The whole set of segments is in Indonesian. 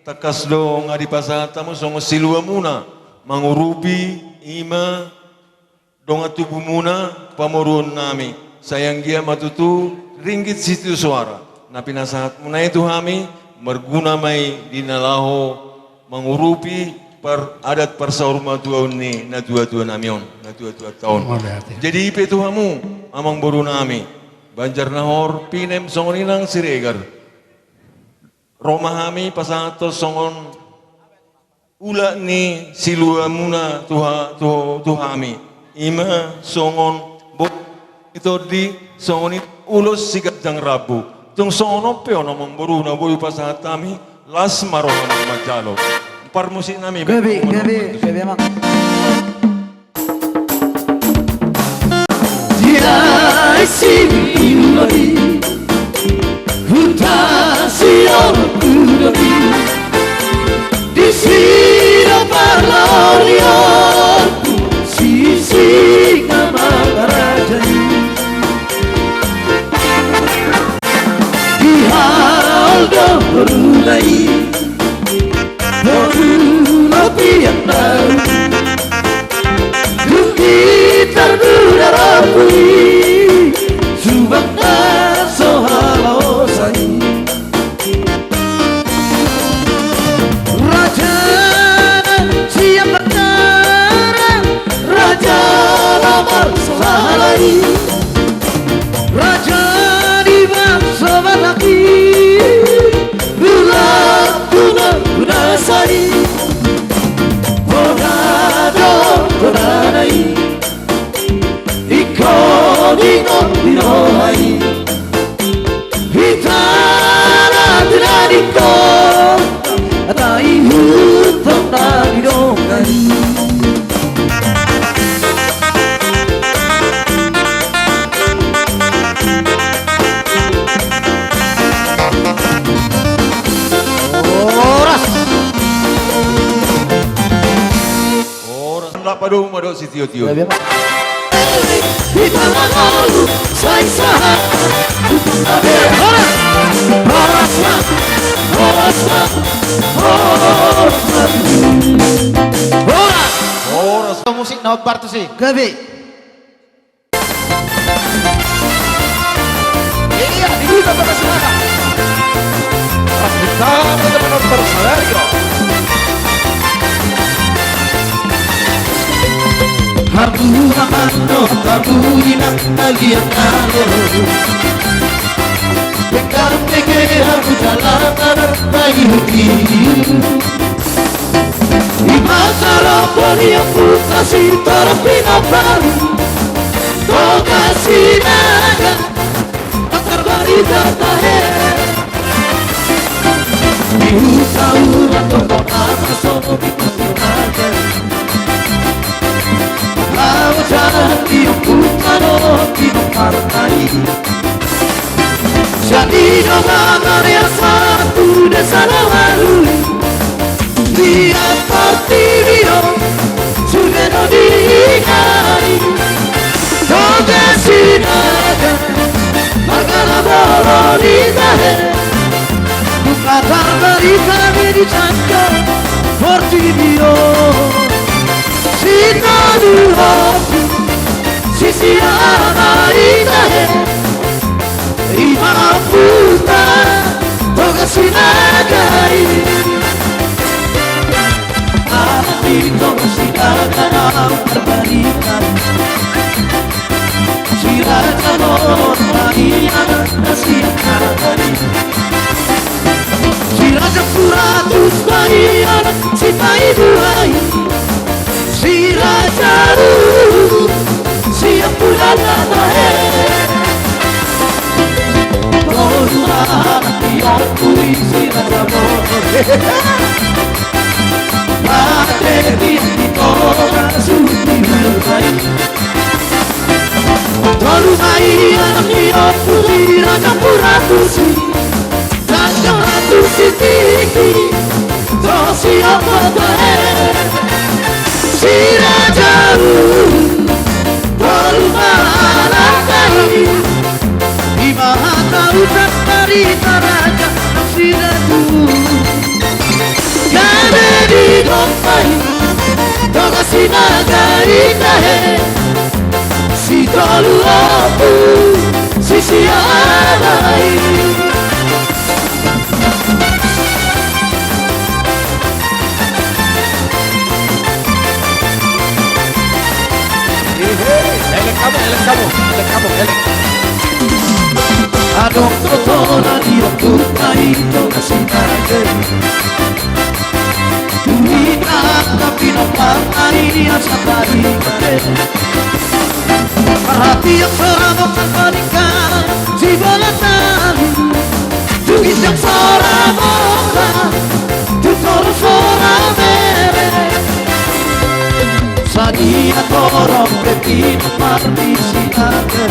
takas do nga di pasatamu songo silua muna mangurupi ima donga tubuh muna pamorun nami sayang gia matutu ringgit situ suara na pinasahat muna itu kami merguna mai dinalaho mangurupi per adat persaur matuaun ni na tua-tua namion na tua-tua tahun jadi ipe tuhamu amang boru nami Banjar Nahor pinem songoninang siregar Roma kami pasangato songon ula ni silua muna tuhami ima songon bot itu di songoni ulos sigat jang rabu tung songono peo namang boru na boyu pasangat kami las maroh majalo par musik nami gabi mak Tirai similori Hutasi orkudori Di sini parlarian Sisi ngamarajai Di haldo berulai Api yang baru Kita berdarapui Subang naso halosai Raja siap negara Raja lamar salai Raja di bangsa balaki Bulan kunasari Konanai Ikoningon dinohai Hitara dinadiko Atai hutong nadidongai Padu mado si tio-tio. Kita lalu saya Horas musik nobar tuh sih gabi ini ya dibuka pada semua kita benar-benar bersalario Hakuna mano kabulina alianalo Pekarum teke haku jalanan bagi huki Imasara poni yang putasi tarapina baru Toga sinaga Akar barita tahe Dihusaura toko nama sono bikusunaga Jangan diumpukan dimakai Jadi nomor yang satu desa lalu Lihat parti video Sudah diingari Toga sinaga Magala bolo di tahe Bukatar berita di cangka Parti video Sita duhaku Sisi anaitahe Ima puta Toga sinagai Anito sinagana berbalikan Silakan orang yang nasihatkan Silakan puratus bayan Sipai duai Si rajaru siap pulang nahe Koruna aku si rajamu Ate binti kora suti mulai Koruna aku si rajamu ratusi Raja ratusi tinggi Tosi apa tahe Si rajamu Berumah-lakai Di mata ucap dari raja Si ratu sinaga itahe si tolu opu si sialai adong totona dia kutai toga sinaga Tuina tapi nomor ini asapari kare hati yang seramok terpanikan si balatali Tugis yang soramoka tutoro soramere Sadia torong pepino marmisi ake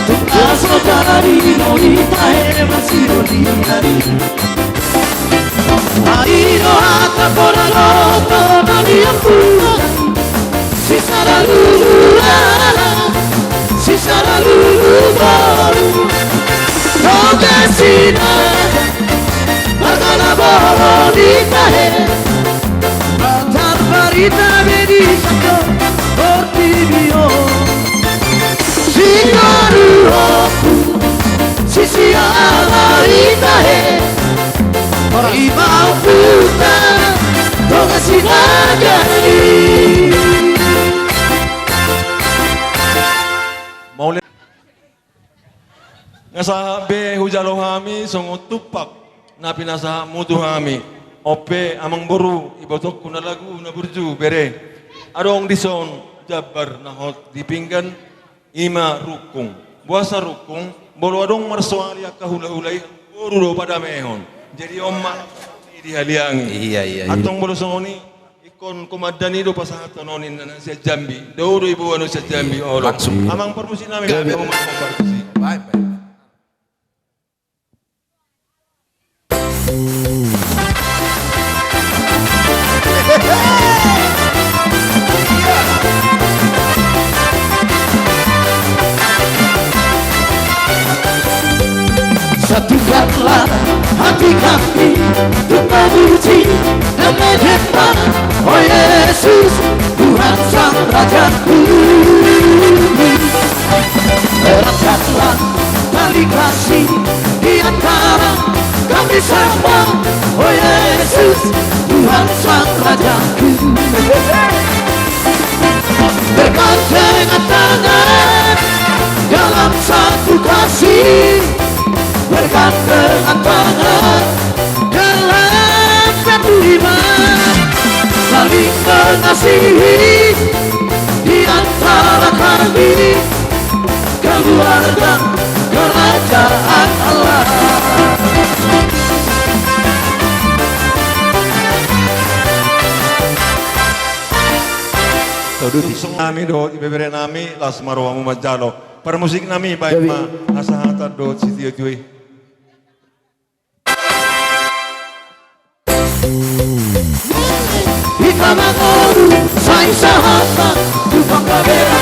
Tukaso dari nonita masih rodinari Aino hata pora loto nani ampuna Si sarà lululala Si sarà lululalu Toga sina Magana bolita he Matar barita bedisako Ortibio Si naru oku Si siala ita he Imau puta Toga sinaga Mau lihat ngasa be hujalo hami songo tupak na pinasa mutu hami ope amang boru ibotok kuna lagu na burju bere adong dison jabar na hot dipinggan ima rukung buasa rukung bolu adong marsoali akahula-hulai boru do pada mehon jadi omma di haliangi Iya. atong bolu songoni ikon komadani do pasahatan nonin na siya Jambi do ibu anu siya Jambi olo amang permusin namin kami umang permusin Baik. Satukanlah hati kami untuk memuji dan menyembah Oh Yesus Tuhan Sang Rajaku Eratkanlah tali kasih di antara kami semua Oh Yesus Tuhan Sang Rajaku Bergandengan tangan dalam satu kasih Bergandengan tangan dalam satu iman Saling mengasihi di antara kami Keluarga kerajaan Allah nami do ibebere nami las marwamu majalo para musik nami baik ma asahata do sitio jui Ikamamoru sai sahabat tupang kabera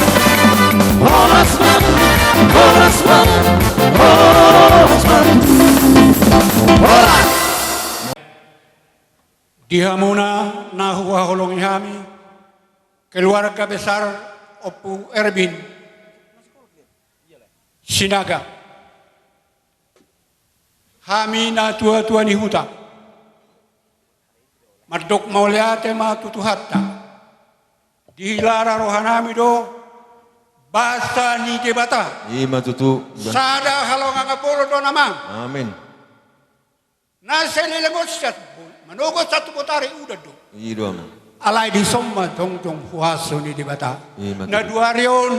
Horasman Di Hamuna nahuwa holong ihami keluarga besar Opu Erbin Sinaga Hami na tua-tua ni huta Mardok mauliate ma tutuhatta Dihilara rohanami do Basta ni debata ima tutu Sada halonga ngapolo do namang amin Nasa nilagosat Manogos satu potari udah do ido ama Alay di somma tong puaso ni debata Na duarion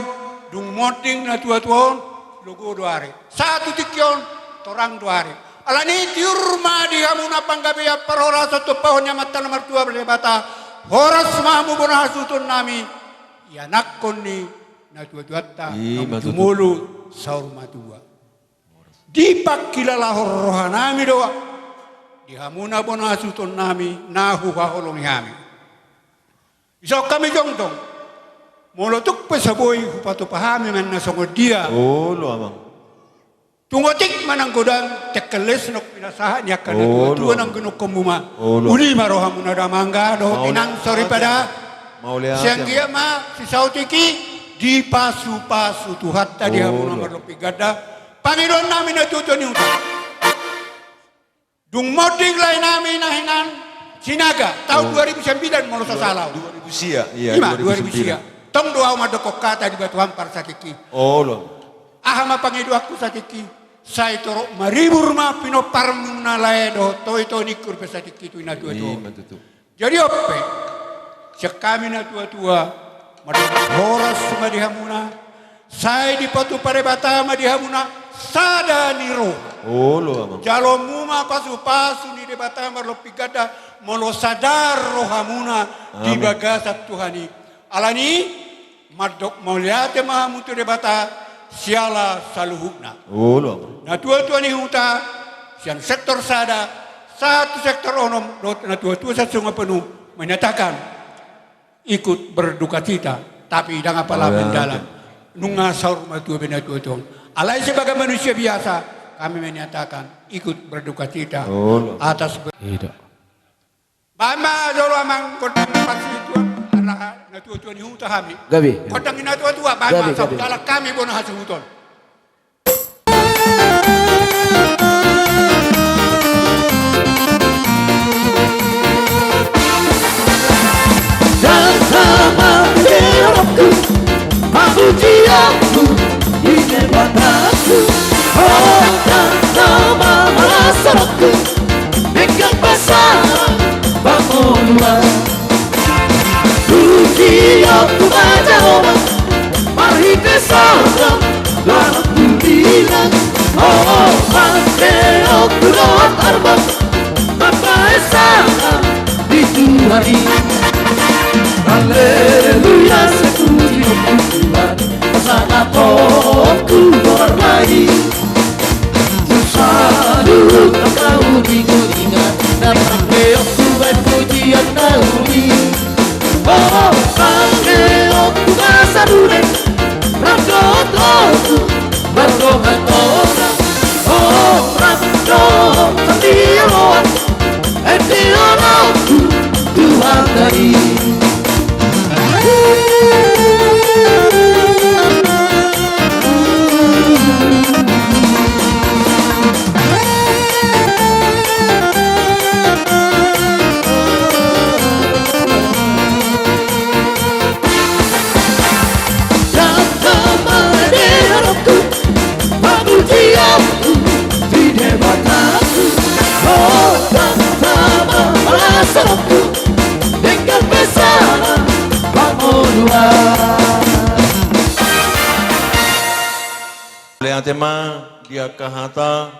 dung moting na tua-tuon Lugo duari Satu tikyon torang duari Alani tiurma di hamuna panggabiya parora satu pohonnya mata nomor 2 berdebata horas mamu bonah sutun nami ya nakon ni na tua-tuata mulu saur matua di pakilala rohanami doa di hamuna bonah sutun nami nahu haholong hami isok kami jongtong molotuk pesaboy hupatu pahami man nasongod dia oh lo amang Tungotik manang godang tekeles nok pinasahan ya kana Oh, dua lo. nang genuk kumuma. Oh, lo. Uli marohamuna damangga do Mau tinang lihat. sorry pada Mau lihat siang yang- dia ma si sautiki di pasu-pasu Tuhan tadi Oh, hamu lo. nomor lebih gada. Panginoon namin natuto ni utang. Dung moding lain namin nahinan Sinaga tahun 2009 mau salah. 2000 sia, iya 2000 sia. Tong doa madokok kata di batu hampar satiki. Oh lo. Ahama pangidu aku satiki. Saya toro maribur ma pino parmuna laedo to itu nikur pesatiki tu ina tua tua. Matutu. Jadi ope siak kami na tua-tua madokok horas suma dihamuna. Saya di patu pare batama dihamuna sada niro. Oh lo amang. Jalo muma pasu-pasu ni di batama lo pigada molo sadar rohamuna di bagasat Tuhani. Alani madok mauliate mahamutu di bata siala saluhukna. Oh lo amang. Na tua-tua ni huta siang sektor sada satu sektor onom na tua-tua sa sungai penuh menyatakan ikut berduka cita tapi dah apalah Oh, ya, mendalam nunga saur matua bena tua-tua. Alai sebagai manusia biasa kami menyatakan ikut berduka cita Oh, lo. atas Bama dolo amang kodang pasti itu anak na tua-tua ni huta kami. Gabi. Kodang ina tua-tua bama Gabi, sa gabi. utala kami bono hasil huton. Dan sama diharapku pujianku di depanku. Oh, dan sama rasaku dengan pasangan bangunlah. Pujianku pada orang mari ke sana lalu bilang oh pakai aku doa terbang Bapa Esa di Tuhan. Haleluya sepuji Tuhan Pasana aku bermain Selalu kau diingat Dan pakai aku berpujian nauni Oh pakai aku kasarune Rakot aku berdoa orang Oh rakot sendirian Edian aku Tuhan dari dengan pesona bangunlah. Oleh tema dia kahata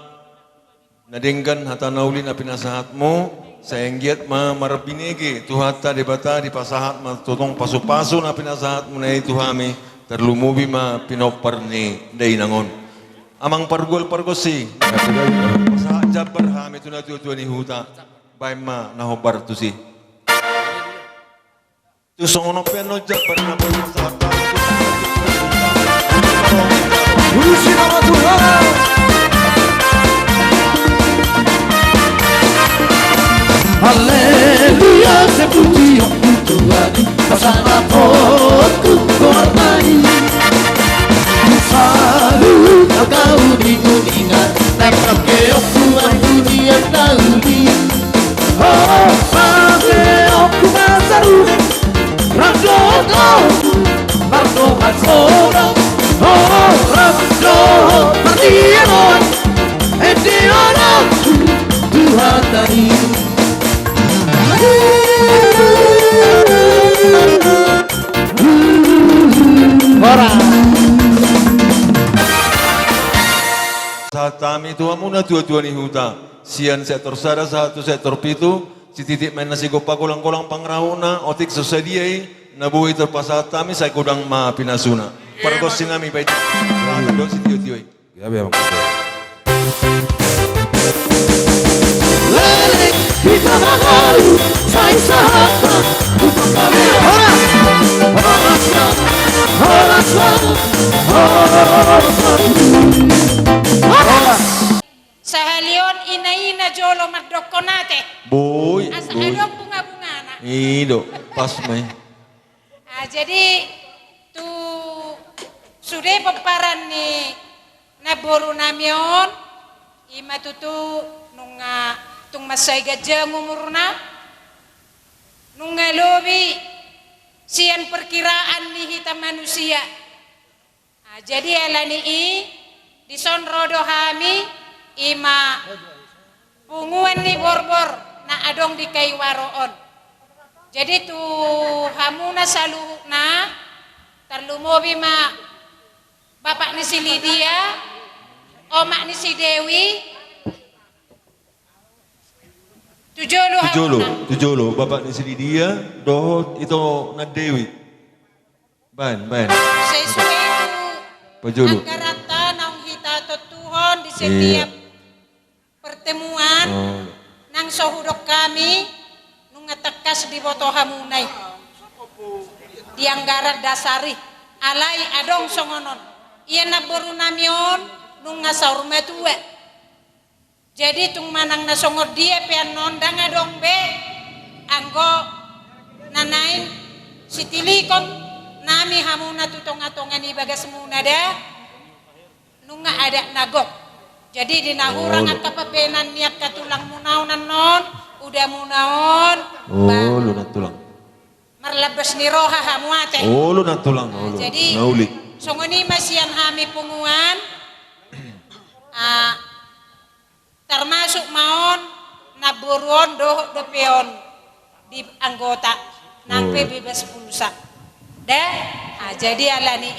nadinggan hata nauli na pinasahatmo sayang giat ma marapinigi tuhata debata di pasahat ma tutong pasu-pasu na pinasahatmo na ituhami terlumubi ma pinoparni day nangon amang pargol-pargosi pasahat jabar hami tu na tuwa ni huta bay ma nahobar tu si tu songono peno jabar na pasahat Puji nama Tuhan. Haleluya sepuji Tuhan Pasana aku bermain Selalu kau diingat Dan pakai aku pujian nauni Oh pakai aku kasarune Rakot aku berdoa orang Oh rakot perdiaman Edian aku Tuhan dari Saat kami Tuhan muna tua-tua ni huta sian sektor sada satu sektor pitu si titik main nasi gopa kolang-kolang pangrauna otik sosadiai nabuhi terpasat kami saya kodang ma pinasuna pargos sinami baik do si tio-tio Ya memang. Lelik kita mengalu Saya sahabat Untuk kami Horas Horas Horas Horas Horas Boy, Asa boy. adong bunga-bunga na. Ido, pas may. Jadi tu sudah peparan ni naboru namion ima tutu nunga tung masay gajah ngumurna nunga lobi sian perkiraan ni hitam manusia. Jadi alani di sonrodo hami ima punguan ni borbor na adong di kaywaroon. Jadi tu hamuna saluhukna terlumobi ma bapak ni si Lydia, omak ni si Dewi, tujolo hamuna. Tujolo, bapak ni si Lydia, doh itu na Dewi. Ban. Sesuai itu Pajolo. anggarata naung hita tutuhon di setiap pertemuan nang sohudok kami nung tekas di boto hamunai di anggaran dasari alai adong songonon iya naboru namion nung ngasaur matua jadi tung manang nasongor dia pian nondang adong be anggo nanain sitilikon nami hamuna tutong-atongan ibagas muna da nunga ada nagok jadi dinahurang at kapapenan niat katulang munaonan non udah munaon Lu na tulang. marlabas ni roha hamuate Lu na tulang. jadi Nauli. songoni masian hami punguan termasuk maon naburuon do peon di anggota nang bebas pulsa jadi alani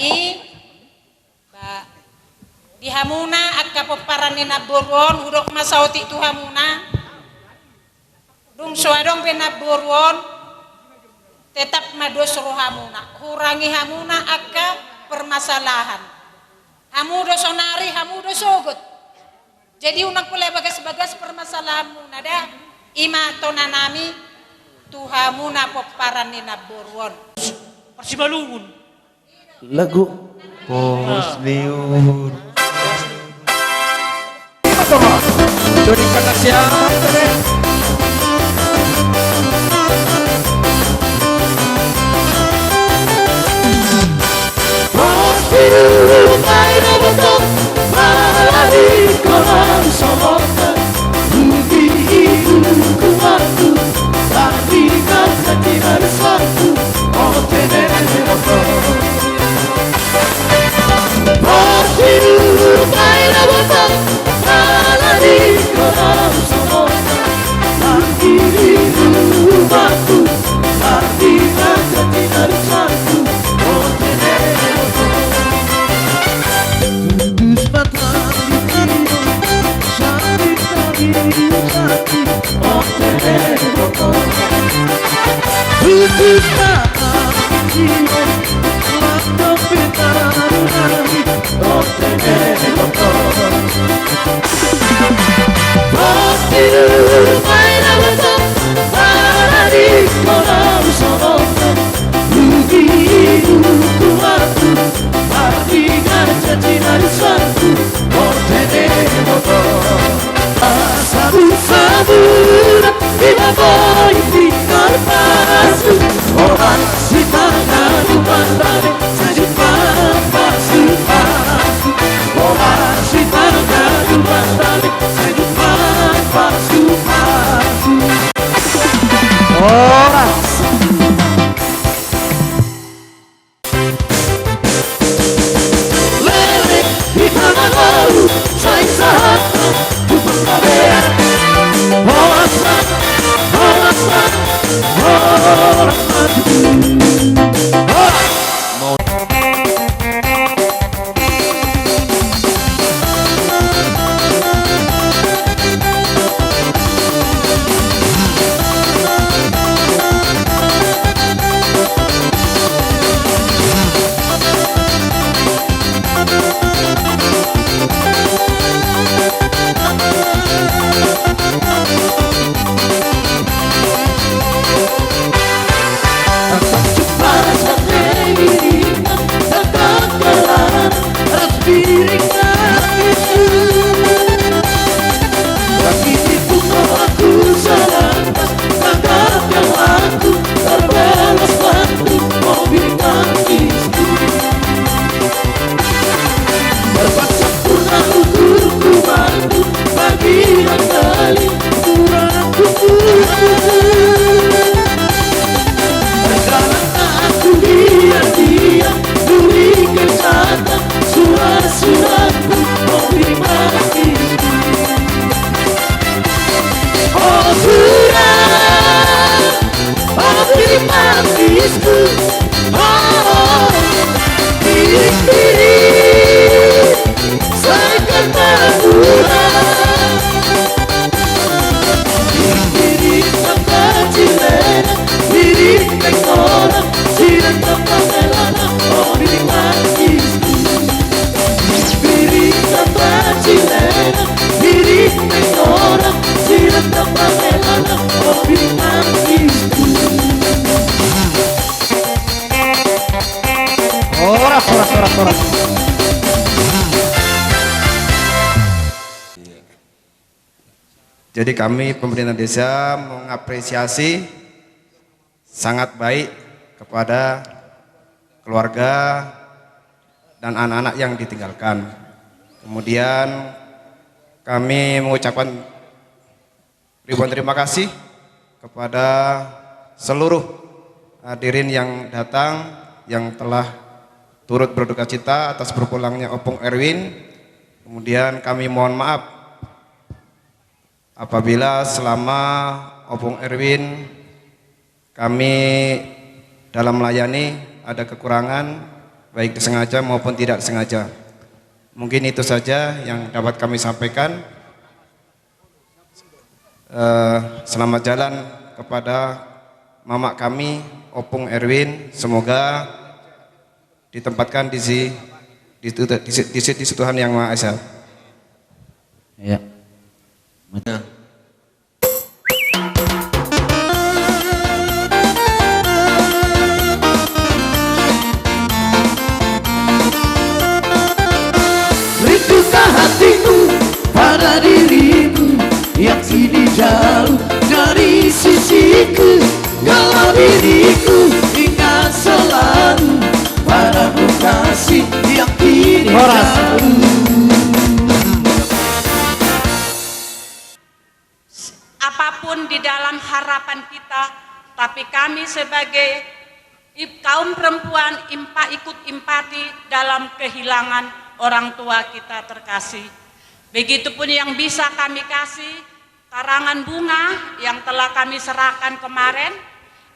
di hamuna at kapaparan ni naburuon hudok masauti tu hamuna dung suadong penaburuon tetap madosro hamuna hurangi hamuna akka permasalahan hamudo sonari hamudo sogot jadi unang pula bagas-bagas permasalahan muna da ima tonanami tu hamuna paparan ni naburuon Persibalungun. Lagu. Pos niun. Doni Panasya. menangisku. Oh, diri seakan berkurang. Diri tanpa cilena, diri tektoran, cilena tanpa melana, oh diri menangisku. Diri tanpa cilena, diri tektoran, cilena tanpa melana, oh diri menangisku. Ora. Jadi kami pemerintah desa mengapresiasi sangat baik kepada keluarga dan anak-anak yang ditinggalkan. Kemudian kami mengucapkan ribuan terima kasih kepada seluruh hadirin yang datang, yang telah turut berduka cita atas berpulangnya Opung Erwin. Kemudian kami mohon maaf apabila selama Opung Erwin kami dalam melayani ada kekurangan baik disengaja maupun tidak sengaja. Mungkin itu saja yang dapat kami sampaikan. Selamat jalan kepada mama kami Opung Erwin, semoga ditempatkan di sisi Tuhan Yang Maha Esa. Ya. Nah, Rindukan hatiku pada diriku yang kini jauh dari sisiku. Kalau diriku ingat selalu pada kasih yang kini jauh. Apapun di dalam harapan kita, tapi kami sebagai kaum perempuan ikut empati dalam kehilangan orang tua kita terkasih. Begitupun yang bisa kami kasih, karangan bunga yang telah kami serahkan kemarin,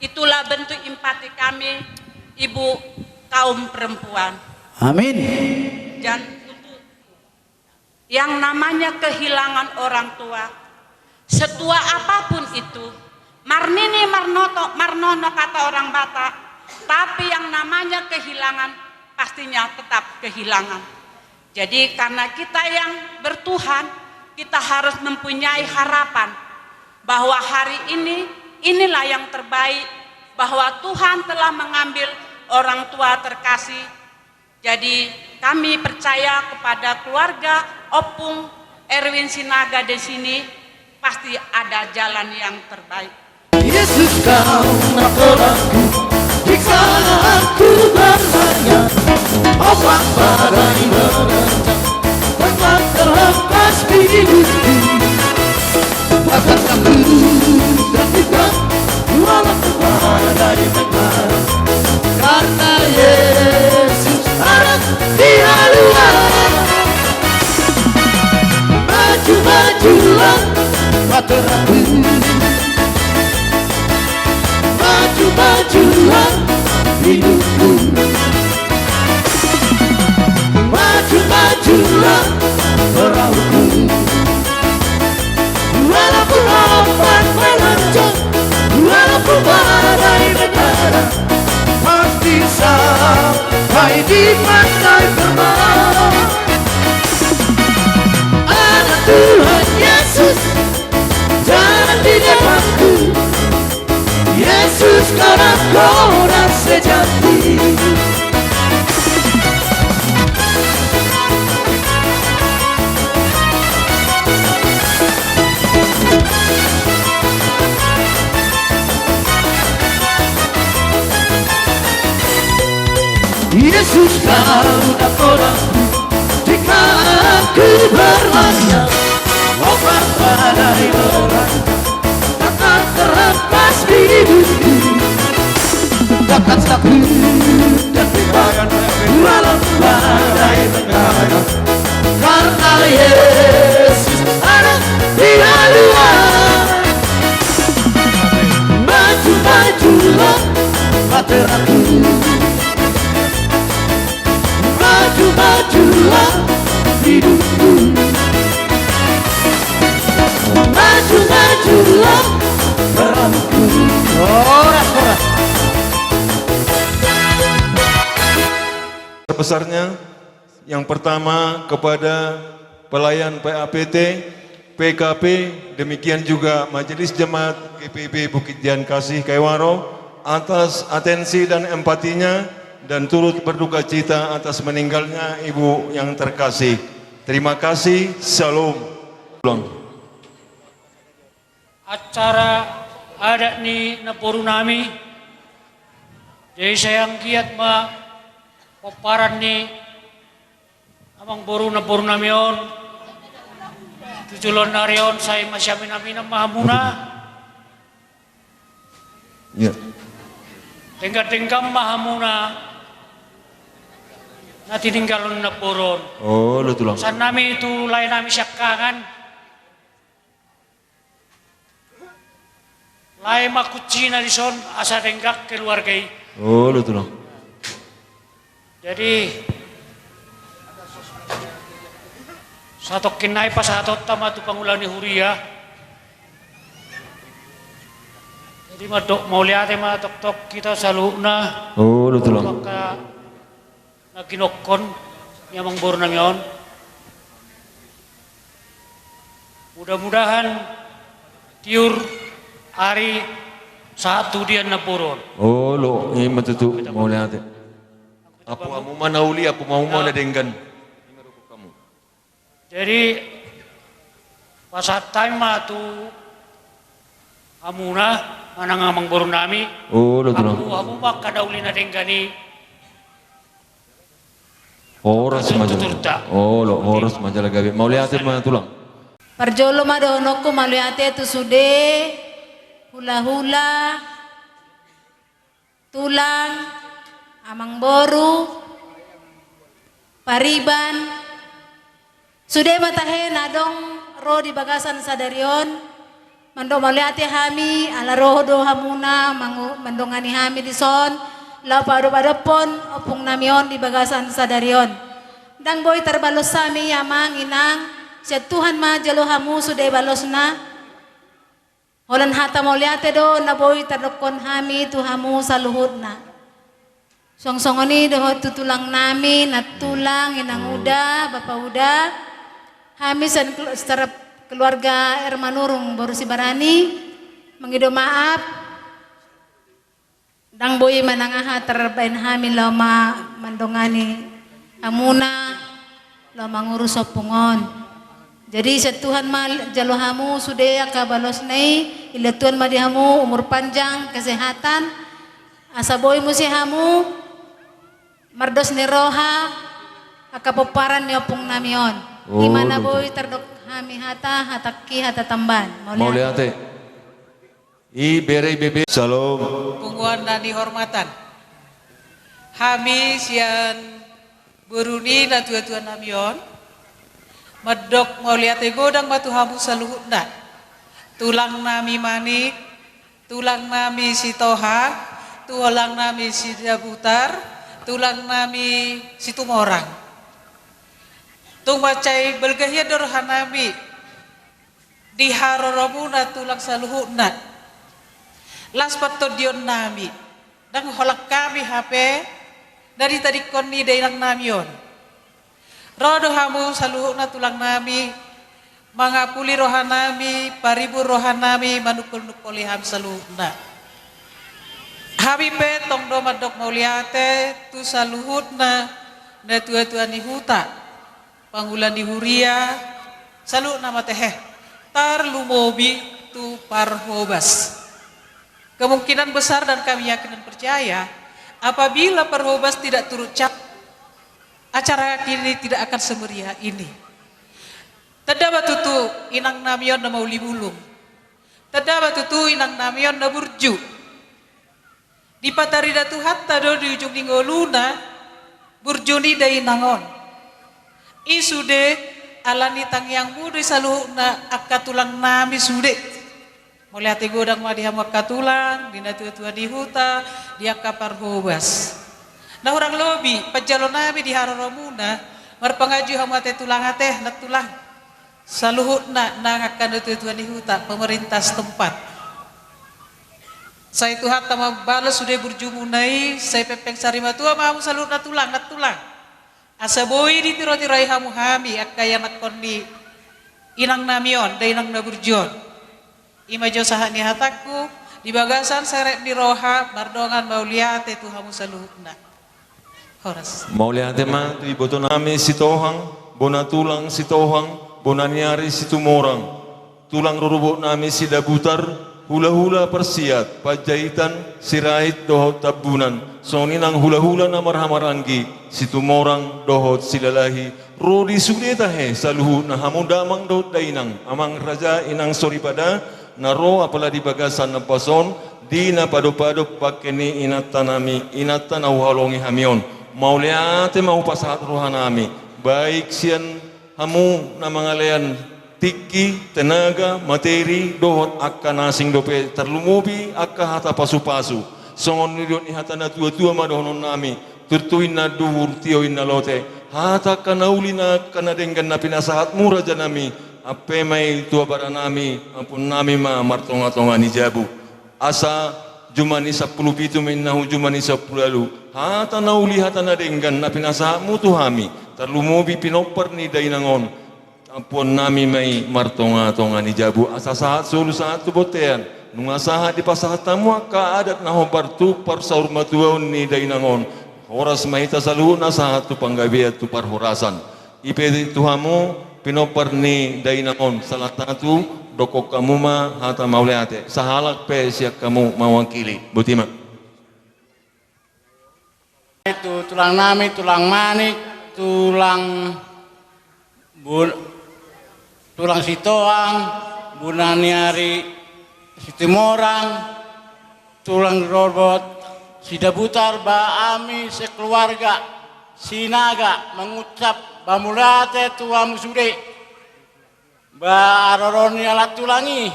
itulah bentuk empati kami, ibu kaum perempuan. Amin. Dan untuk yang namanya kehilangan orang tua, setua apapun itu, marnini marnono kata orang Batak, tapi yang namanya kehilangan pastinya tetap kehilangan. Jadi karena kita yang bertuhan, kita harus mempunyai harapan bahwa hari ini inilah yang terbaik, bahwa Tuhan telah mengambil orang tua terkasih. Jadi kami percaya kepada keluarga Opung Erwin Sinaga di sini pasti ada jalan yang terbaik. Yesus kau nakoraku, jika aku bertanya, apa badai menerjang, takkan terlepas hidupku. Takkan aku dan juga walaupun badai menerjang, karena Yesus ada di haluan. Maju-majulah bahteraku, maju-majulah hidupku, maju-majulah perahuku. Walaupun ombak menerjang, walaupun badai menara, pasti sampai di pantai bermara. Ada Tuhan Yesus jalan di depanku, Yesus korak-korak sejati. Yesus kaulah korakku, jika aku berlanya, obat badai merangkak, takkan terlepas hidupku. Takkan takut dan bimbang, walau badai mengadang, karena Yesus ada di haluan. Maju-majulah bahteraku. Maju-majulah hidupku, maju-majulah peramuku. Koras. Besarnya, yang pertama kepada pelayan PAPT, PKP, demikian juga Majelis Jemaat GPB Bukit Jan Kasih Kaiwaro atas atensi dan empatinya dan turut berduka cita atas meninggalnya Ibu yang terkasih. Terima kasih, Salam. Acara adat ni napuru nami, jadi sayang kiat ma paparan ni amang boru napuru nami on, tujulon narion saya masyamin nami na mahamuna, Ya. tingkat mahamuna, na tininggalon napuron. Oh, lu tulang. San nami itu lain nami syakangan, lain makucina di son asa tenggak keluargai. Oh, lu tulang. Jadi satu kinai pas satu tama tu pangulani huria. Jadi madok mau lihat ma tok kita saluna. Oh, lu tulang. Maka naginokon yang mengbor namion. Mudah-mudahan tiur hari satu dia napuron. Oh, lo ini matutu mau lihat. Apa kamu mana uli, apa mau mana denggan. Jadi pas time tu amuna mana ngamang boru nami. Oh, lo tulang. Amu mak kada uli na denggani. Horas majalah. Oh, lo horas majalah gabi. Mau lihat mana tulang? Parjolo madono ko maluate tu sude hula-hula tulang amang boru pariban sude matahe nadong ro di bagasan sadarion mando maluate hami ala roho do hamuna mandongani hami di son la pado pon opung namion di bagasan sadarion dang boy terbalos sami yamang inang siya Tuhan ma jalo hamu sude balos na holan hata mo liate do na boy tardokon hami tu hamu sa luhod na songsongoni do tutulang nami na tulang inang uda bapa uda hami secara keluarga Ermanurung baru si Barani mengido maaf dang boy manangaha terbain hami lama mandongani amuna lama ngurus opungon. Jadi setuhan mal jalohamu sudah kabalos nai ila Tuhan madihamu umur panjang kesehatan asa boy musihamu mardos ni roha akapoparan ni opung namion di mana boy terdok hami hataki hata tamban mau lihat i bere bebe salam Pungguan dan dihormatan Hami sian buruni na tua-tua namion medok mau lihat godang batu hamu saluhutna tulang nami manik tulang nami si toha tulang nami si jabutar tulang nami si tumorang tung macai belgahia dorhanami di haroromuna tulang saluhutna las patodion nami dan holak kami HP dari tadi koni daerah namion rodo hamu saluhuna tulang nami mangapuli rohanami paribu rohanami manukul-nukuli ham saluhuna hami petong do madok mauliate tu saluhuna na tua-tua ni huta panggulan di huria saluhuna mateheh tar lumobi tu parhobas kemungkinan besar dan kami yakin dan percaya apabila parhobas tidak turut cap acara kini tidak akan semeriah ini. Tadabat tutu inang namion na mauli bulung. Tadabat tutu inang namion na burju. Di patarida tu hatta do di ujung ningoluna burju ni dai nangon. Isude alani tang yang budi saluhna akka tulang nami sude. Mulai hati godang ma diha makatulang, dina tua di huta, dia kapar hobas. Nah orang lobi, pajalon nabi di haroromuna, marpangaju hamate tulang hateh, nak tulang. Saluhut na nangakan tua di huta, pemerintah setempat. Saya itu hatta mabalas sudah berjumunai, saya pepeng sarima tua mau saluhut na tulang, nak tulang. Asa boy di tiro-tirai hamu hami, akaya nak kondi inang namion, da inang na burjon. Ima jo sahani hataku di bagasan seret di roha mardongan mauliate tu hamu saluhna. Horas. Mauliate ma tu iboto nami si tohang, bona tulang si tohang, bona niari si tumorang. Tulang rurubok nami si dabutar, hula-hula persiat, pajahitan sirait dohot tabunan. Soni nang hula-hula na marhamaranggi, si tumorang dohot silalahi. Rodi sudetahe saluhu na hamudamang dohot dainang, amang raja inang soripada. Naro apala di bagasan na pason di na pado-pado pakeni inatanami inatan awalongi hamion mauliate mau pasahat rohanami baik sian hamu na mangalean tiki tenaga materi dohot akka nasing dope terlumubi akka hata pasu-pasu songon nidon ihatana tua-tua madohonon nami turtuin na duhur tioin na lote hata kanaulina kanadenggan na pinasahat muraja nami ape may tua baranami ampun nami ma martonga-tonga ni jabu asa jumani 10 pitu minnahu jumani 10 lalu hata nauli hata nadenggan na pinasahamu tuhami terlumubi pinopar ni dainangon ampun nami may martonga-tonga ni jabu asa saat sulu saat tu botean nung asaha di pasahat tamu ka adat na hobar tu par saur matuaun ni dainangon horas mahita saluhu na saat tu panggabiat tu par horasan ipe tuhamu pinopar ni dainangon salah satu dokok kamu ma hata mauliate sahalak pe siak kamu mewakili butima itu tulang nami tulang manik tulang tulang sitoang bunaniari sitimorang tulang robot sidabutar ba ami sekeluarga sinaga mengucap bamulate tua musude ba aroroni alat tulangi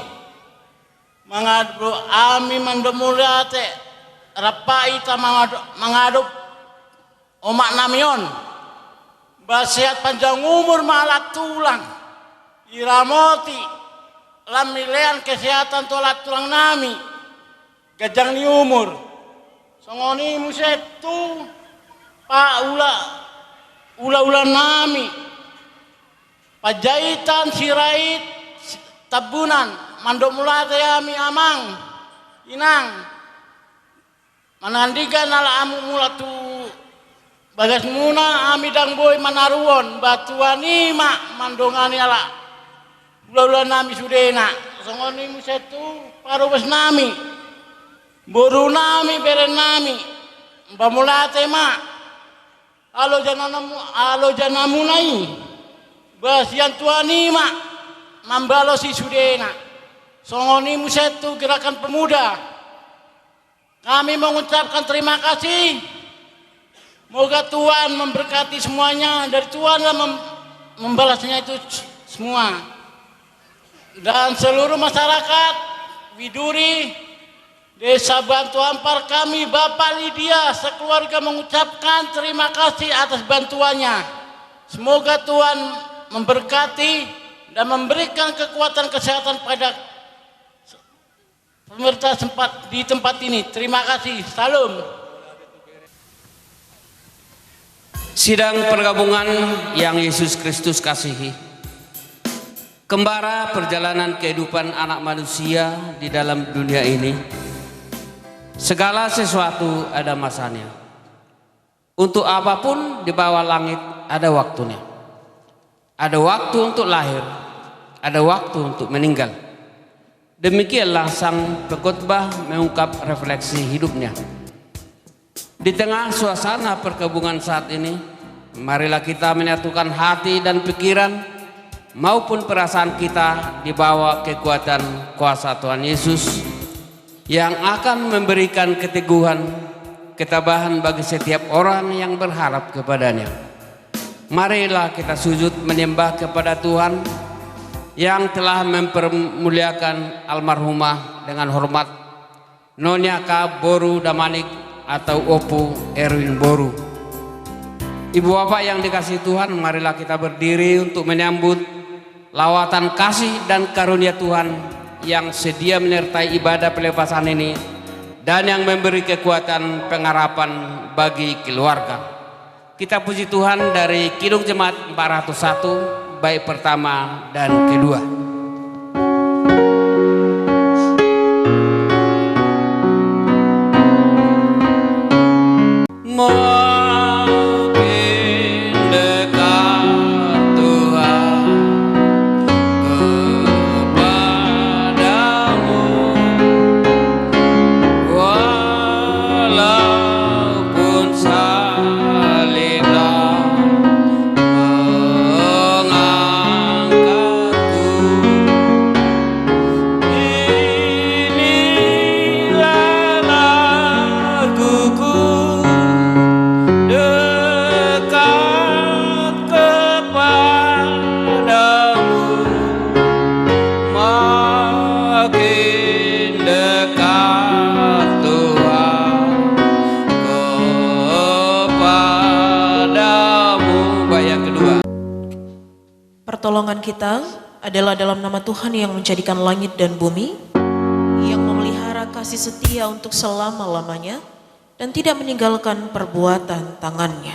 mangadu ami mandomulate rapai ta mangadop omak namion ba sehat panjang umur malat tulang iramoti lamilean kesehatan tolat tulang nami gajang ni umur songoni musetu pa ula nami pajahitan sirait tabunan mandok mulate ami amang inang manandikan ala amu mulatu bagas muna ami dang boy manaruon batuani mak mandongani ala ula nami sudena songoni musetu parubes nami boru nami beren nami bamulate mak alo janamu nai basian tuani mak mambalo si sudena songoni musetu gerakan pemuda kami mengucapkan terima kasih moga Tuhan memberkati semuanya dari Tuhan membalasnya itu semua dan seluruh masyarakat Widuri Desa Bantu Ampar kami Bapak Lydia sekeluarga mengucapkan terima kasih atas bantuannya. Semoga Tuhan memberkati dan memberikan kekuatan kesehatan pada pemerintah di tempat ini. Terima kasih. Salam. Sidang pergabungan yang Yesus Kristus kasihi. Kembara perjalanan kehidupan anak manusia di dalam dunia ini. Segala sesuatu ada masanya. Untuk apapun di bawah langit ada waktunya. Ada waktu untuk lahir, ada waktu untuk meninggal. Demikianlah sang pengkhotbah mengungkap refleksi hidupnya. Di tengah suasana perkabungan saat ini, marilah kita menyatukan hati dan pikiran maupun perasaan kita di bawah kekuatan kuasa Tuhan Yesus yang akan memberikan keteguhan, ketabahan bagi setiap orang yang berharap kepadanya. Marilah kita sujud menyembah kepada Tuhan yang telah mempermuliakan almarhumah dengan hormat Nyonya K. Boru Damanik atau Opu Erwin Boru. Ibu bapak yang dikasihi Tuhan, marilah kita berdiri untuk menyambut lawatan kasih dan karunia Tuhan yang sedia menyertai ibadah pelepasan ini dan yang memberi kekuatan pengharapan bagi keluarga. Kita puji Tuhan dari Kidung Jemaat 401 bait pertama dan kedua. Makin dekat Tuhan kepadamu, walaupun saliblah mengangkatku. Inilah laguku, dekat kepadamu, makin dekat Tuhan kepadamu. Bayang kedua. Pertolongan kita adalah dalam nama Tuhan yang menjadikan langit dan bumi, yang memelihara kasih setia untuk selama-lamanya dan tidak meninggalkan perbuatan tangannya.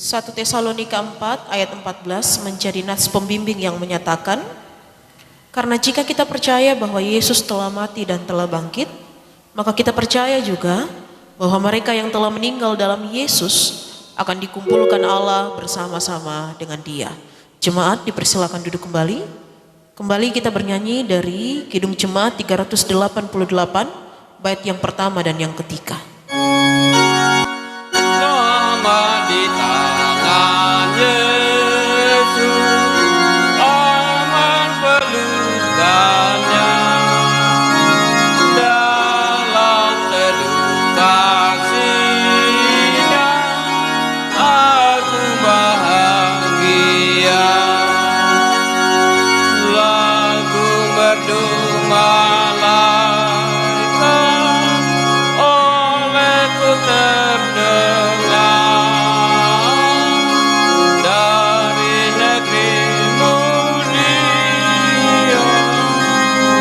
1 Tesalonika 4 ayat 14 menjadi nats pembimbing yang menyatakan, karena jika kita percaya bahwa Yesus telah mati dan telah bangkit, maka kita percaya juga bahwa mereka yang telah meninggal dalam Yesus akan dikumpulkan Allah bersama-sama dengan Dia. Jemaat dipersilakan duduk kembali. Kembali kita bernyanyi dari Kidung Jemaat 388 bait yang pertama dan yang ketiga. Selamat di tangan Yesus, aman pelukannya, dalam teduh kasih-Nya aku bahagia. Lagu merdu malaikat olehku terdengar, dari negeri mulia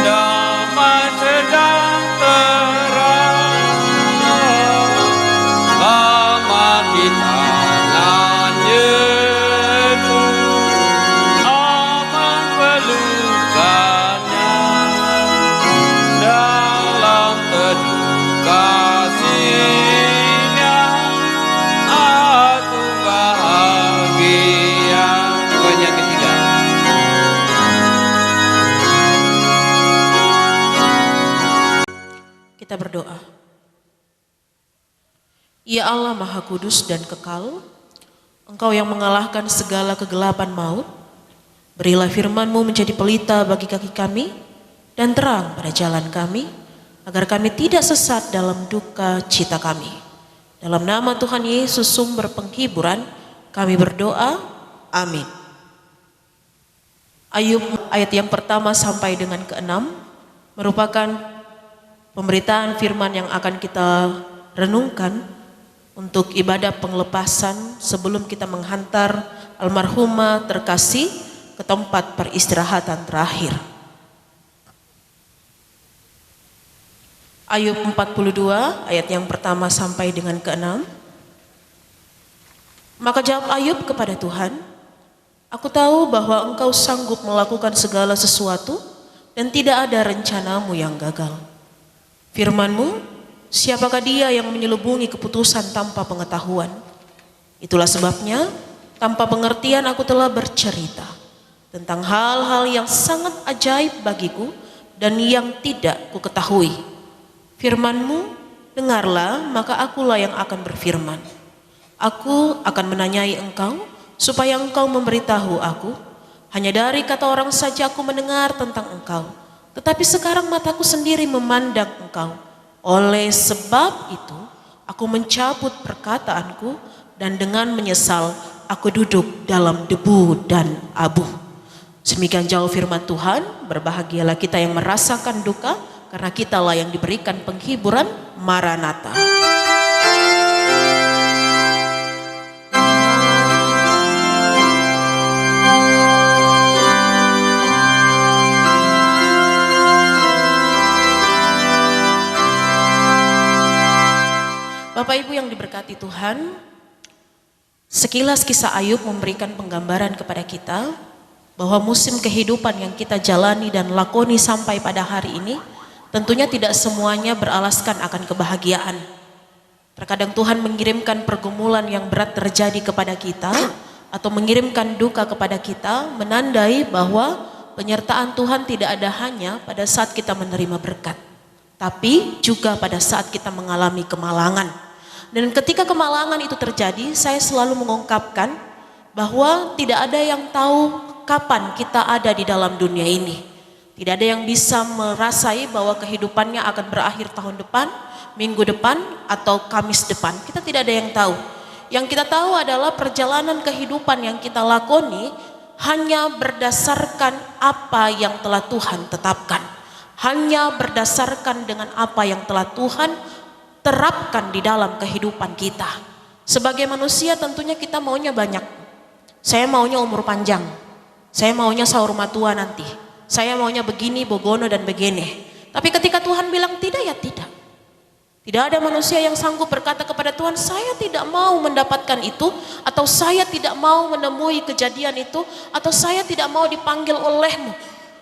damai sejahtera. Selamat di tangan Yesus, aman pelukannya, dalam teduh kasih-Nya aku bahagia. Yang ketiga. Kita berdoa. Ya Allah Maha Kudus dan Kekal, Engkau yang mengalahkan segala kegelapan maut, berilah firman-Mu menjadi pelita bagi kaki kami dan terang pada jalan kami, agar kami tidak sesat dalam duka cita kami. Dalam nama Tuhan Yesus sumber penghiburan, kami berdoa. Amin. Ayub ayat yang pertama sampai dengan ke-6 merupakan pemberitaan firman yang akan kita renungkan untuk ibadah penglepasan sebelum kita menghantar almarhumah terkasih ke tempat peristirahatan terakhir. Ayub 42 ayat yang pertama sampai dengan ke-6. Maka jawab Ayub kepada Tuhan, aku tahu bahwa Engkau sanggup melakukan segala sesuatu dan tidak ada rencanamu yang gagal. Firman-Mu, siapakah dia yang menyelubungi keputusan tanpa pengetahuan? Itulah sebabnya tanpa pengertian aku telah bercerita tentang hal-hal yang sangat ajaib bagiku dan yang tidak kuketahui. Firman-Mu, dengarlah, maka akulah yang akan berfirman. Aku akan menanyai Engkau supaya Engkau memberitahu aku. Hanya dari kata orang saja aku mendengar tentang Engkau, tetapi sekarang mataku sendiri memandang Engkau. Oleh sebab itu aku mencabut perkataanku, dan dengan menyesal aku duduk dalam debu dan abu. Demikian jauh firman Tuhan. Berbahagialah kita yang merasakan duka, karena kitalah yang diberikan penghiburan. Maranatha. Bapak Ibu yang diberkati Tuhan, sekilas kisah Ayub memberikan penggambaran kepada kita bahwa musim kehidupan yang kita jalani dan lakoni sampai pada hari ini tentunya tidak semuanya beralaskan akan kebahagiaan. Terkadang Tuhan mengirimkan pergumulan yang berat terjadi kepada kita atau mengirimkan duka kepada kita, menandai bahwa penyertaan Tuhan tidak ada hanya pada saat kita menerima berkat, tapi juga pada saat kita mengalami kemalangan. Dan ketika kemalangan itu terjadi, saya selalu mengungkapkan bahwa tidak ada yang tahu kapan kita ada di dalam dunia ini. Tidak ada yang bisa merasai bahwa kehidupannya akan berakhir tahun depan, minggu depan, atau Kamis depan. Kita tidak ada yang tahu. Yang kita tahu adalah perjalanan kehidupan yang kita lakoni hanya berdasarkan apa yang telah Tuhan tetapkan. Hanya berdasarkan dengan apa yang telah Tuhan terapkan di dalam kehidupan kita. Sebagai manusia tentunya kita maunya banyak. Saya maunya umur panjang. Saya maunya sahur matua nanti. Saya maunya begini, bogono dan begini. Tapi ketika Tuhan bilang tidak, ya tidak. Tidak ada manusia yang sanggup berkata kepada Tuhan, saya tidak mau mendapatkan itu, atau saya tidak mau menemui kejadian itu, atau saya tidak mau dipanggil olehmu.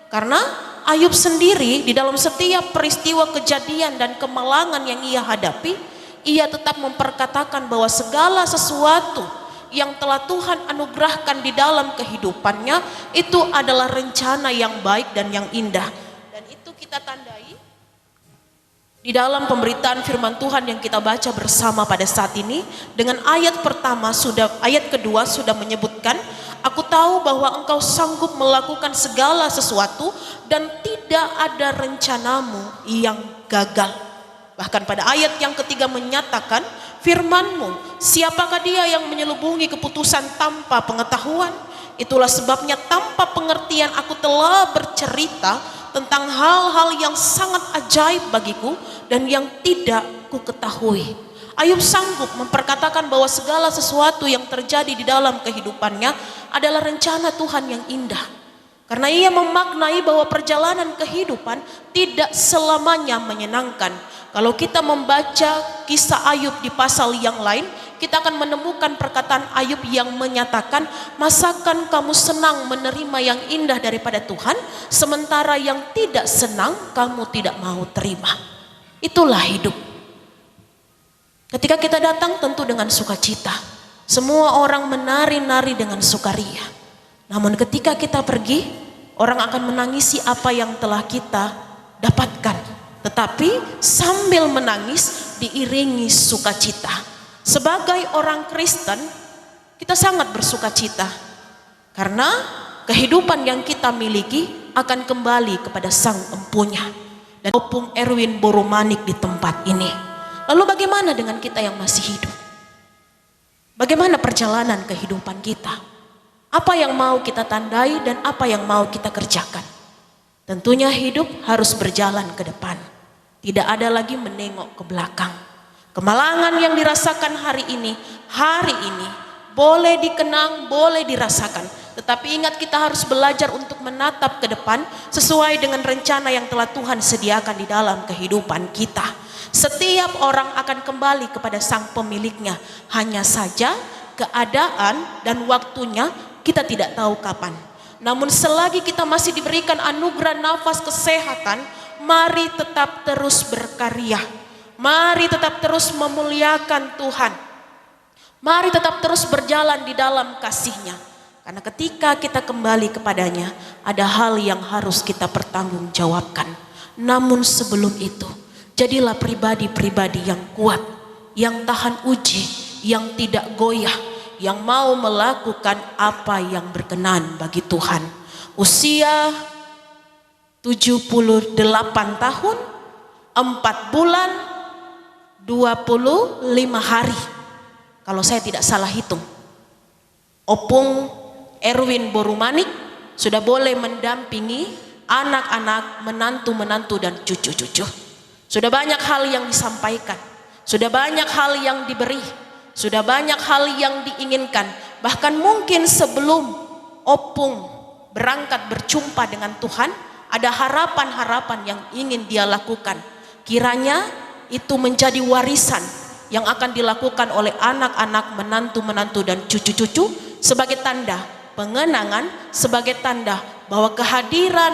Karena Ayub sendiri di dalam setiap peristiwa kejadian dan kemalangan yang ia hadapi, ia tetap memperkatakan bahwa segala sesuatu yang telah Tuhan anugerahkan di dalam kehidupannya itu adalah rencana yang baik dan yang indah. Dan itu kita tandai di dalam pemberitaan firman Tuhan yang kita baca bersama pada saat ini. Dengan ayat pertama ayat kedua sudah menyebutkan, aku tahu bahwa engkau sanggup melakukan segala sesuatu dan tidak ada rencanamu yang gagal. Bahkan pada ayat yang ketiga menyatakan, firman-Mu, siapakah dia yang menyelubungi keputusan tanpa pengetahuan? Itulah sebabnya tanpa pengertian aku telah bercerita tentang hal-hal yang sangat ajaib bagiku dan yang tidak ku ketahui. Ayub sanggup memperkatakan bahwa segala sesuatu yang terjadi di dalam kehidupannya adalah rencana Tuhan yang indah. Karena ia memaknai bahwa perjalanan kehidupan tidak selamanya menyenangkan. Kalau kita membaca kisah Ayub di pasal yang lain, kita akan menemukan perkataan Ayub yang menyatakan, masakan kamu senang menerima yang indah daripada Tuhan, sementara yang tidak senang kamu tidak mau terima. Itulah hidup. Ketika kita datang tentu dengan sukacita. Semua orang menari-nari dengan sukaria. Namun ketika kita pergi, orang akan menangisi apa yang telah kita dapatkan. Tetapi sambil menangis diiringi sukacita. Sebagai orang Kristen, kita sangat bersukacita. Karena kehidupan yang kita miliki akan kembali kepada Sang Empunya. Dan Opung Erwin Boromanik di tempat ini. Lalu bagaimana dengan kita yang masih hidup? Bagaimana perjalanan kehidupan kita? Apa yang mau kita tandai dan apa yang mau kita kerjakan? Tentunya hidup harus berjalan ke depan. Tidak ada lagi menengok ke belakang. Kemalangan yang dirasakan hari ini boleh dikenang, boleh dirasakan. Tetapi ingat, kita harus belajar untuk menatap ke depan sesuai dengan rencana yang telah Tuhan sediakan di dalam kehidupan kita. Setiap orang akan kembali kepada sang pemiliknya. Hanya saja keadaan dan waktunya kita tidak tahu kapan. Namun selagi kita masih diberikan anugerah nafas kesehatan, mari tetap terus berkarya. Mari tetap terus memuliakan Tuhan. Mari tetap terus berjalan di dalam kasih-Nya. Karena ketika kita kembali kepadanya, ada hal yang harus kita pertanggungjawabkan. Namun sebelum itu, jadilah pribadi-pribadi yang kuat, yang tahan uji, yang tidak goyah, yang mau melakukan apa yang berkenan bagi Tuhan. Usia 78 tahun, 4 bulan, hari. Kalau saya tidak salah hitung. Opung Erwin Borumanik sudah boleh mendampingi anak-anak, menantu-menantu dan cucu-cucu. Sudah banyak hal yang disampaikan, sudah banyak hal yang diberi, sudah banyak hal yang diinginkan. Bahkan mungkin sebelum Opung berangkat berjumpa dengan Tuhan, ada harapan-harapan yang ingin dia lakukan. Kiranya itu menjadi warisan yang akan dilakukan oleh anak-anak, menantu-menantu dan cucu-cucu sebagai tanda pengenangan, sebagai tanda bahwa kehadiran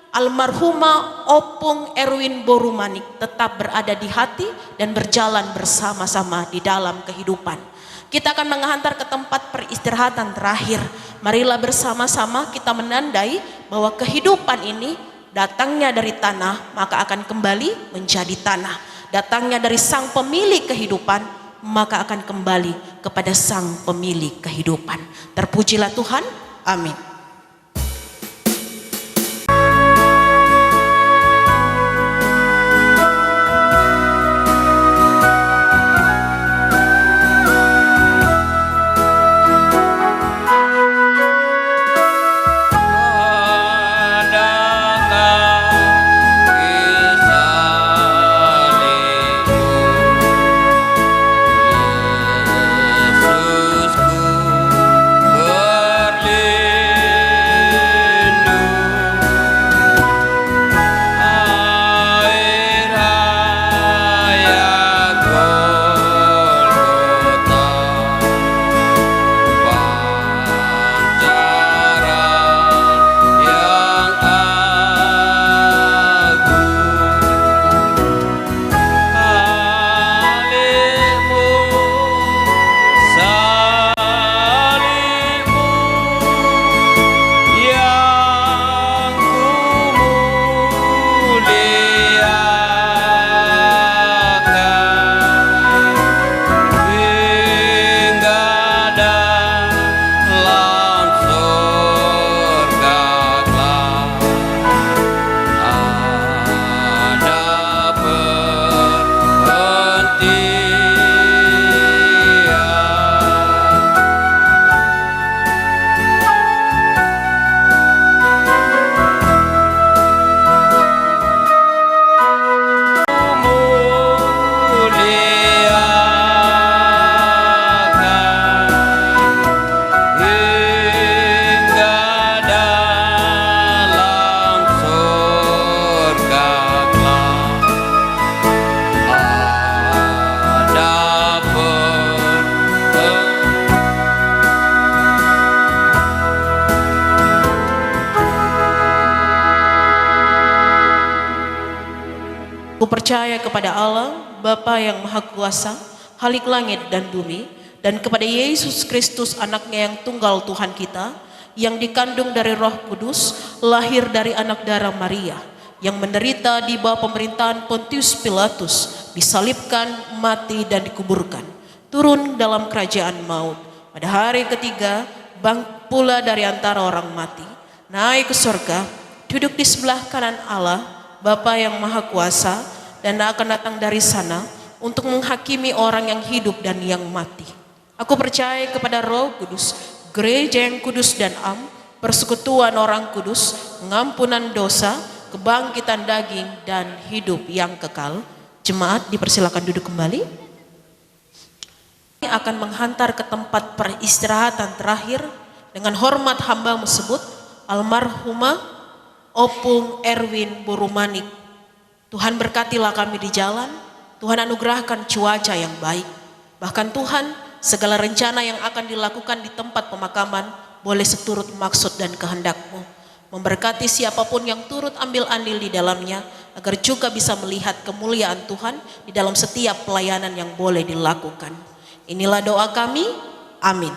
almarhumah Opung Erwin Borumanik tetap berada di hati dan berjalan bersama-sama di dalam kehidupan. Kita akan menghantar ke tempat peristirahatan terakhir. Marilah bersama-sama kita menandai bahwa kehidupan ini datangnya dari tanah, maka akan kembali menjadi tanah. Datangnya dari sang pemilik kehidupan, maka akan kembali kepada sang pemilik kehidupan. Terpujilah Tuhan. Amin. Aku percaya kepada Allah, Bapa yang Maha Kuasa, Khalik langit dan bumi, dan kepada Yesus Kristus anaknya yang tunggal Tuhan kita, yang dikandung dari Roh Kudus, lahir dari anak darah Maria, yang menderita di bawah pemerintahan Pontius Pilatus, disalibkan, mati dan dikuburkan, turun dalam kerajaan maut. Pada hari ketiga, bangkit pula dari antara orang mati, naik ke surga, duduk di sebelah kanan Allah, Bapa yang Maha Kuasa, dan akan datang dari sana untuk menghakimi orang yang hidup dan yang mati. Aku percaya kepada Roh Kudus, gereja yang kudus dan am, persekutuan orang kudus, pengampunan dosa, kebangkitan daging, dan hidup yang kekal. Jemaat dipersilakan duduk kembali. Kami akan menghantar ke tempat peristirahatan terakhir dengan hormat hamba tersebut, almarhumah Opung Erwin Borumanik. Tuhan berkatilah kami di jalan, Tuhan anugerahkan cuaca yang baik. Bahkan Tuhan, segala rencana yang akan dilakukan di tempat pemakaman boleh seturut maksud dan kehendak-Mu. Memberkati siapapun yang turut ambil andil di dalamnya, agar juga bisa melihat kemuliaan Tuhan di dalam setiap pelayanan yang boleh dilakukan. Inilah doa kami, amin.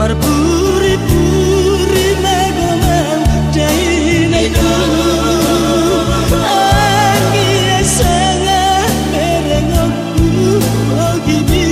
Marpuri-puri magomang dahinay ko Angin sangat merengokku oh gini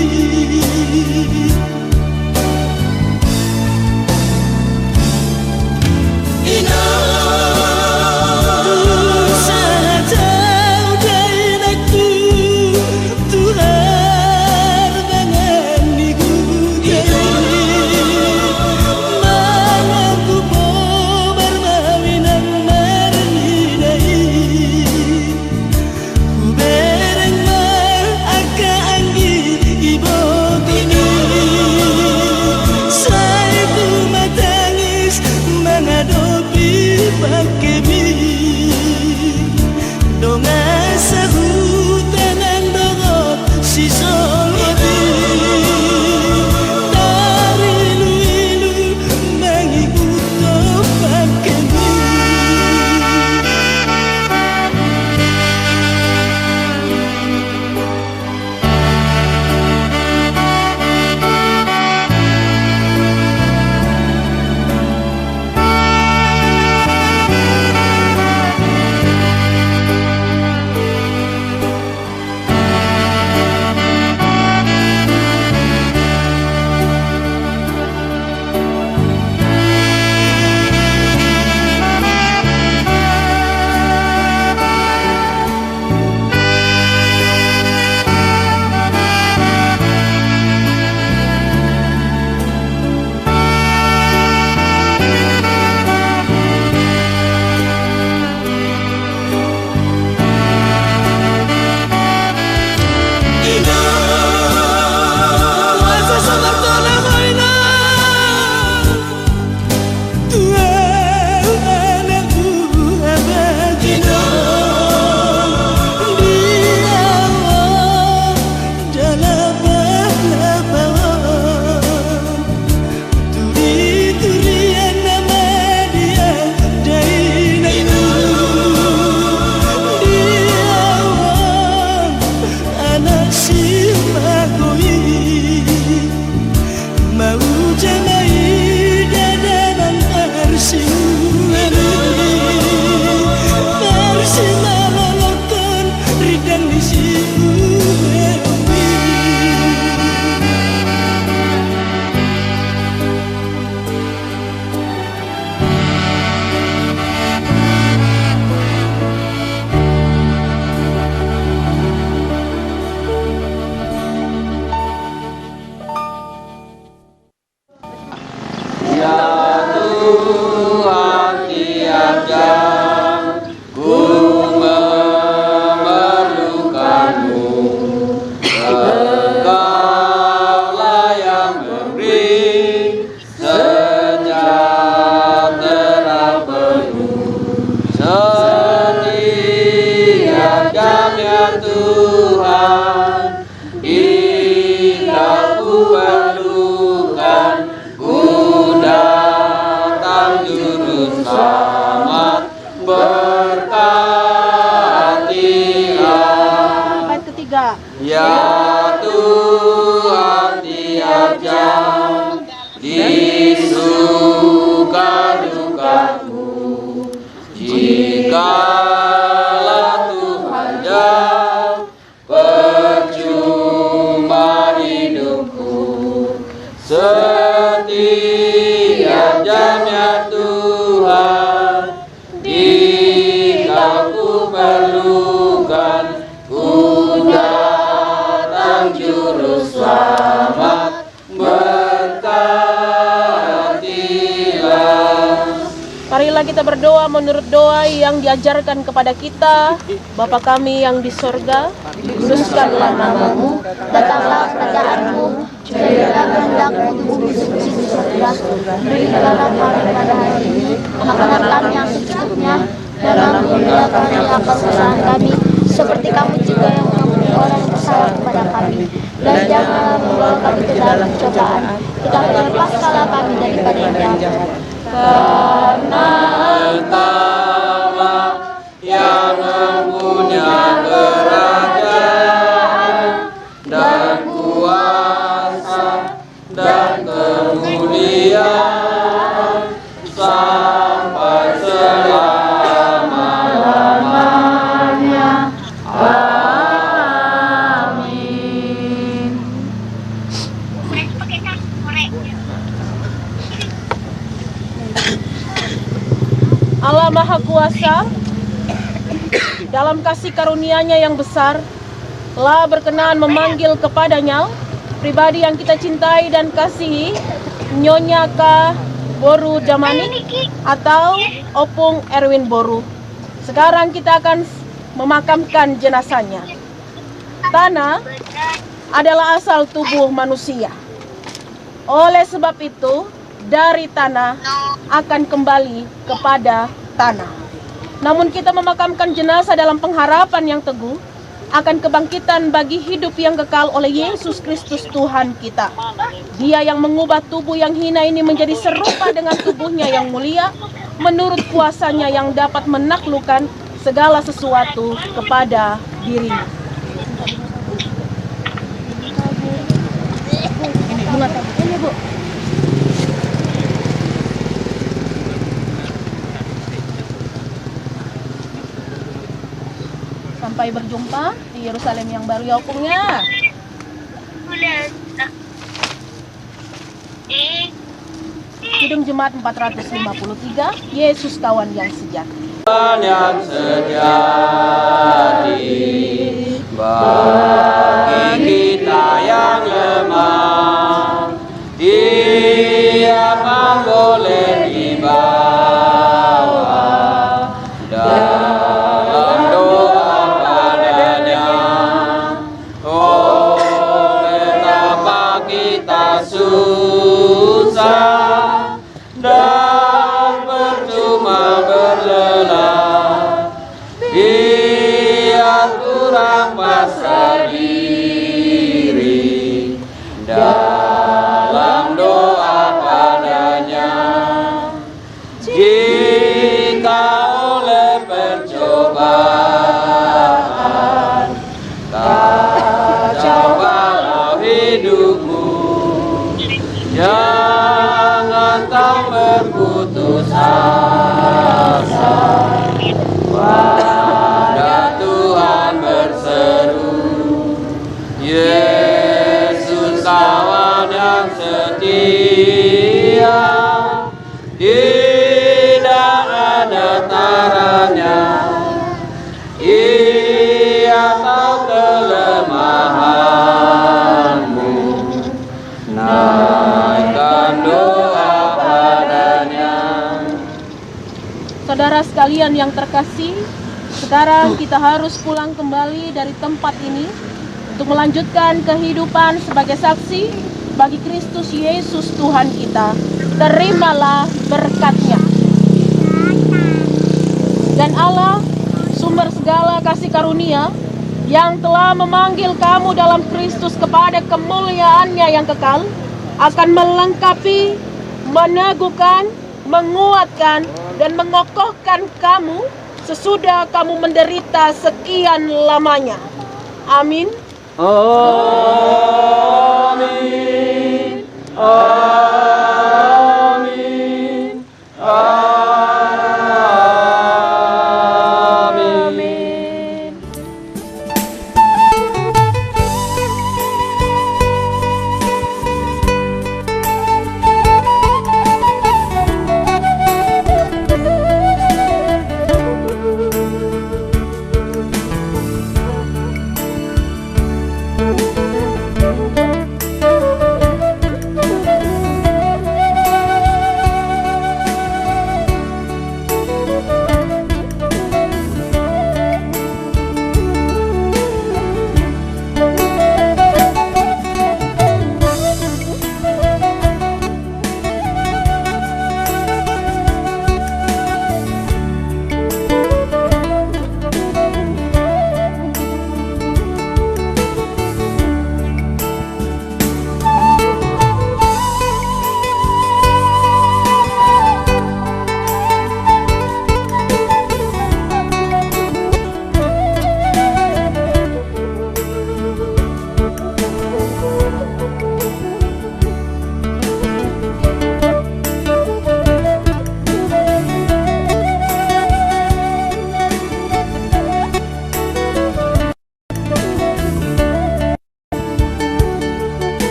Ya Tuhan tiap jam di suka dukaku, jikalau Tuhan jauh percuma hidupku. Setiap jamnya Tuhan jika ku perlukan, Juru Selamat berkatilah. Marilah kita berdoa menurut doa yang diajarkan kepada kita. Bapa kami yang di sorga, dikuduskanlah namamu, datanglah kerajaanmu, jadilah kehendakmu di bumi seperti di sorga. Berikanlah kami pada hari ini makanan kami yang secukupnya, dan ampunilah kami akan kesalahan kami, seperti kami juga yang mengampuni orang yang bersalah kepada kami. Dan janganlah membawa kami ke dalam pencobaan, tetapi lepaskanlah kami daripada yang jahat. Karena Engkaulah yang mempunyai kerajaan dan kuasa dan kemuliaan Maha Kuasa dalam kasih karunia-Nya yang besar telah berkenan memanggil kepadanya pribadi yang kita cintai dan kasihi, Nyonya Ka Boru Damani atau Opung Erwin Boru. Sekarang kita akan memakamkan jenazahnya. Tanah adalah asal tubuh manusia. Oleh sebab itu, dari tanah akan kembali kepada tanah. Namun kita memakamkan jenazah dalam pengharapan yang teguh akan kebangkitan bagi hidup yang kekal oleh Yesus Kristus Tuhan kita. Dia yang mengubah tubuh yang hina ini menjadi serupa dengan tubuhnya yang mulia, menurut kuasanya yang dapat menaklukkan segala sesuatu kepada dirinya. Ini Bu. Sampai berjumpa di Yerusalem yang baru ya Opungnya. Kidung Jemaat 453, Yesus kawan yang sejati. Yang sejati bagi kita yang lemah, Dia boleh dibawa dalam doa padanya. Oh, betapa kita susah dan percuma berlelah, Dia kurang pasrah diri dalam doa padanya. Jika oleh percobaan kacau balau hidupmu, jangan kau berputus asa, pada Tuhan berseru. Yesus kawan yang setia, tidak ada taranya. Ia tahu kelemahanmu, naikkan doa padanya. Saudara sekalian yang terkasih, sekarang kita harus pulang kembali dari tempat ini untuk melanjutkan kehidupan sebagai saksi bagi Kristus Yesus Tuhan kita. Terimalah berkat-Nya. Dan Allah, sumber segala kasih karunia, yang telah memanggil kamu dalam Kristus kepada kemuliaan-Nya yang kekal, akan melengkapi, meneguhkan, menguatkan, dan mengokohkan kamu sesudah kamu menderita sekian lamanya. Amin. Oh.